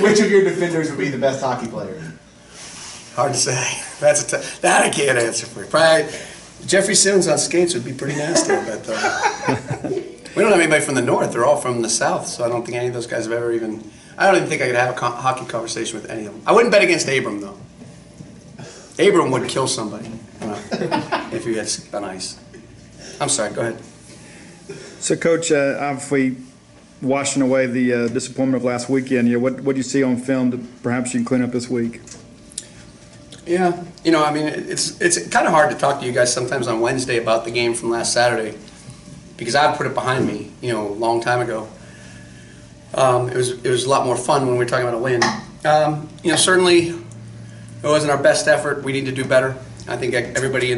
Which of your defenders would be the best hockey player? Hard to say. That I can't answer for you. Probably Jeffrey Simmons on skates would be pretty nasty, I bet, though. We don't have anybody from the north. They're all from the south, so I don't think any of those guys have ever even... I don't even think I could have a hockey conversation with any of them. I wouldn't bet against Abram, though. Abram would kill somebody if he had on ice. I'm sorry, go ahead. So, Coach, obviously washing away the disappointment of last weekend, what do you see on film that perhaps you can clean up this week? Yeah, I mean, it's kind of hard to talk to you guys sometimes on Wednesday about the game from last Saturday because I put it behind me, a long time ago. It was a lot more fun when we were talking about a win. Certainly it wasn't our best effort. We need to do better. I think everybody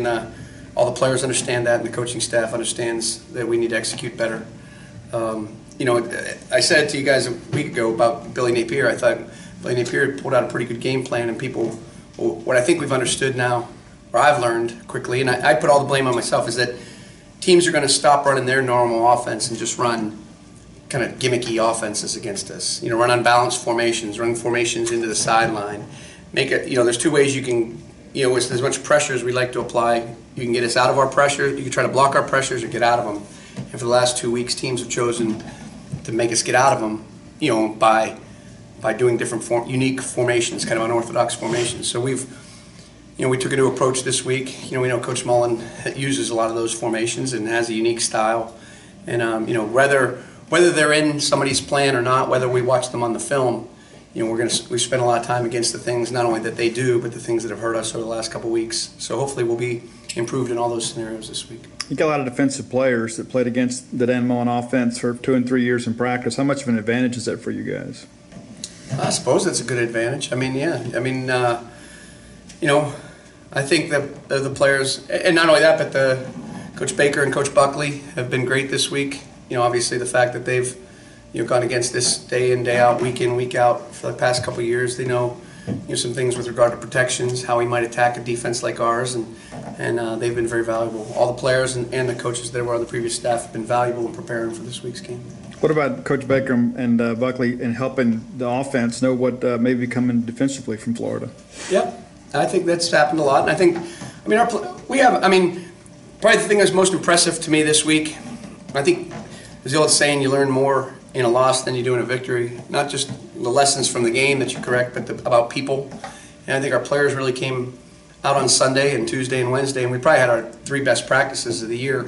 all the players understand that, and the coaching staff understands that we need to execute better. I said to you guys a week ago about Billy Napier. I thought Billy Napier pulled out a pretty good game plan, and what I think we've understood now, or I've learned quickly, and I put all the blame on myself, is that teams are going to stop running their normal offense and just run kind of gimmicky offenses against us. Run unbalanced formations, run formations into the sideline. There's two ways you can, with as much pressure as we like to apply, you can get us out of our pressure, you can try to block our pressures or get out of them. And for the last 2 weeks, teams have chosen to make us get out of them, by doing different unique formations, kind of unorthodox formations. So we took a new approach this week. We know Coach Mullen uses a lot of those formations and has a unique style. And whether they're in somebody's plan or not, whether we watch them on the film, we spent a lot of time against the things not only that they do, but the things that have hurt us over the last couple of weeks. So hopefully we'll be improved in all those scenarios this week. You got a lot of defensive players that played against the Dan Mullen offense for 2 and 3 years in practice. How much of an advantage is that for you guys? I suppose that's a good advantage. I mean, yeah. I mean, I think that the players, and not only that, but Coach Baker and Coach Buckley have been great this week. Obviously the fact that they've gone against this day in, day out, week in, week out for the past couple of years. They know some things with regard to protections, how we might attack a defense like ours, and they've been very valuable. All the players and the coaches that were on the previous staff have been valuable in preparing for this week's game. What about Coach Baker and Buckley in helping the offense know what may be coming defensively from Florida? Yep, I think that's happened a lot, and I think, probably the thing that's most impressive to me this week, I think, there's the old saying, you learn more in a loss than you do in a victory. Not just the lessons from the game that you correct, but about people. And I think our players really came out on Sunday and Tuesday and Wednesday, and we probably had our 3 best practices of the year.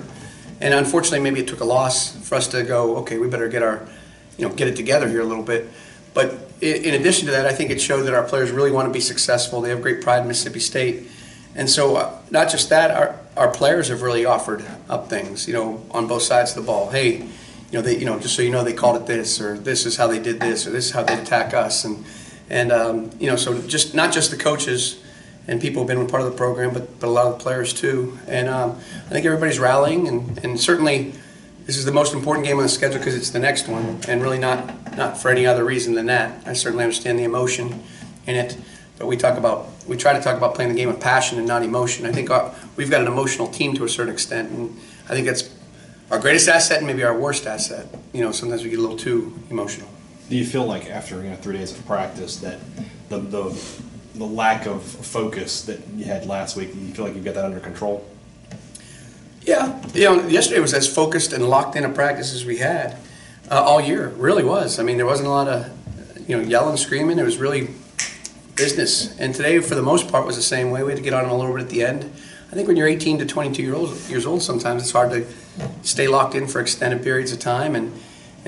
And unfortunately, maybe it took a loss for us to go, okay, we better get it together here a little bit. But in addition to that, I think it showed that our players really want to be successful. They have great pride in Mississippi State. And so not just that, our players have really offered up things, on both sides of the ball. Hey, just so you know, they called it this, or this is how they did this, or this is how they attack us. So just not just the coaches and people who've been part of the program, but a lot of the players too. And I think everybody's rallying, and certainly this is the most important game on the schedule because it's the next one, and really not for any other reason than that. I certainly understand the emotion in it, but we try to talk about playing the game with passion and not emotion. I think we've got an emotional team to a certain extent, and I think that's our greatest asset and maybe our worst asset. Sometimes we get a little too emotional. Do you feel like after 3 days of practice that the lack of focus that you had last week, do you feel like you've got that under control? Yeah. Yesterday was as focused and locked in a practice as we had all year. It really was. I mean, there wasn't a lot of yelling, screaming. It was really business. And today, for the most part, was the same way. We had to get on a little bit at the end. I think when you're 18 to 22 years old, sometimes it's hard to stay locked in for extended periods of time, and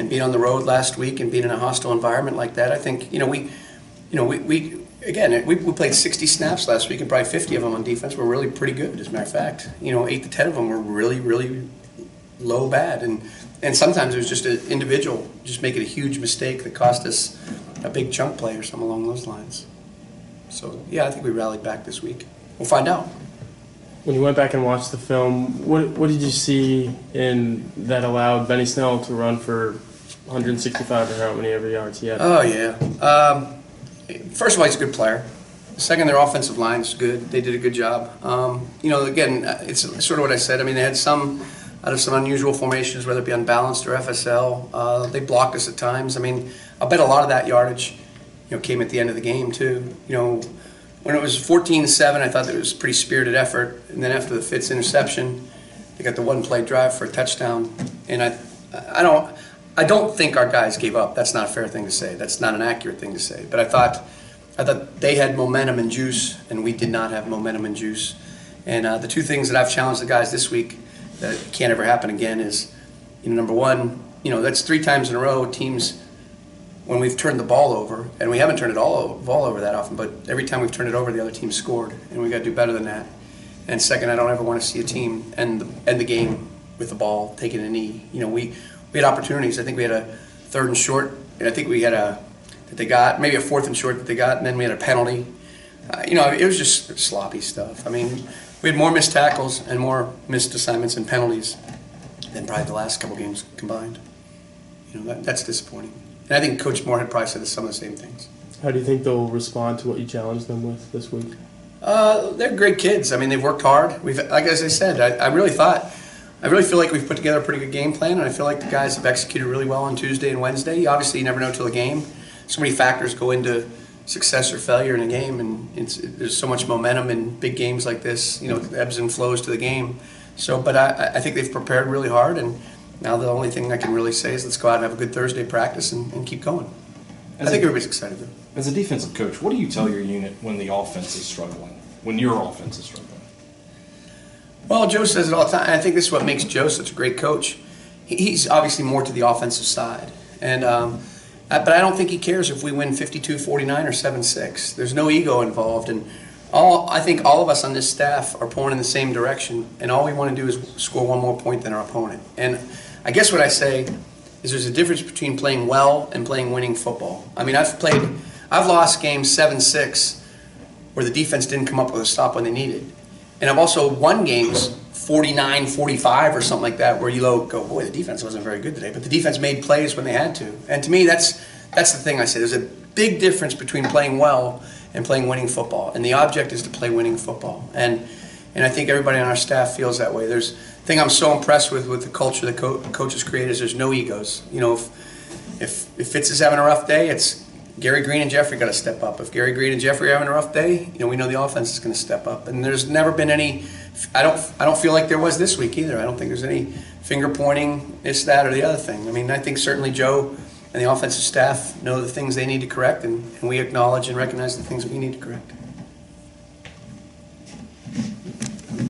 being on the road last week and being in a hostile environment like that. I think we played 60 snaps last week, and probably 50 of them on defense were really pretty good. As a matter of fact, 8 to 10 of them were really, really low bad, and sometimes it was just an individual just making a huge mistake that cost us a big chunk play or something along those lines. So yeah, I think we rallied back this week. We'll find out. When you went back and watched the film, what did you see in that allowed Benny Snell to run for 165 or how many ever yards he had? Oh yeah. First of all, he's a good player. Second, their offensive line's good. They did a good job. Again, it's sort of what I said. I mean, they had some out of some unusual formations, whether it be unbalanced or FSL. They blocked us at times. I mean, I'll bet a lot of that yardage, came at the end of the game too. When it was 14-7, I thought that it was a pretty spirited effort. And then after the Fitz interception, they got the one-play drive for a touchdown. And I don't think our guys gave up. That's not a fair thing to say. That's not an accurate thing to say. But I thought they had momentum and juice, and we did not have momentum and juice. And the two things that I've challenged the guys this week that can't ever happen again is, number one, that's 3 times in a row teams, when we've turned the ball over, and we haven't turned the ball over that often, but every time we've turned it over, the other team scored, and we got to do better than that. And second, I don't ever want to see a team end the game with the ball taking a knee. We had opportunities. I think we had a 3rd and short, and I think we had maybe a 4th and short that they got, and then we had a penalty. It was just sloppy stuff. I mean, we had more missed tackles and more missed assignments and penalties than probably the last couple games combined. That's disappointing. And I think Coach Moore had probably said some of the same things. How do you think they'll respond to what you challenged them with this week? They're great kids. I mean, they've worked hard. As I said, I really feel like we've put together a pretty good game plan, and I feel like the guys have executed really well on Tuesday and Wednesday. Obviously, you never know till the game. So many factors go into success or failure in a game, and there's so much momentum in big games like this. Ebbs and flows to the game. But I think they've prepared really hard, and now the only thing I can really say is let's go out and have a good Thursday practice and keep going. I think everybody's excited though. As a defensive coach, what do you tell your unit when the offense is struggling, when your offense is struggling? Well, Joe says it all the time, and I think this is what makes Joe such a great coach. He's obviously more to the offensive side, and but I don't think he cares if we win 52-49 or 7-6. There's no ego involved, and I think all of us on this staff are pulling in the same direction, and all we want to do is score one more point than our opponent. And I guess what I say is there's a difference between playing well and playing winning football. I mean, I've lost games 7-6 where the defense didn't come up with a stop when they needed. And I've also won games 49-45 or something like that where you go, boy, the defense wasn't very good today, but the defense made plays when they had to. And to me, that's the thing I say. There's a big difference between playing well and playing winning football. And the object is to play winning football. And I think everybody on our staff feels that way. The thing I'm so impressed with the culture that coaches create is there's no egos. If Fitz is having a rough day, it's Gary Green and Jeffrey got to step up. If Gary Green and Jeffrey are having a rough day, we know the offense is going to step up. And there's never been any. I don't feel like there was this week either. I don't think there's any finger pointing, this, that, or the other thing. I mean, I think certainly Joe and the offensive staff know the things they need to correct, and we acknowledge and recognize the things that we need to correct.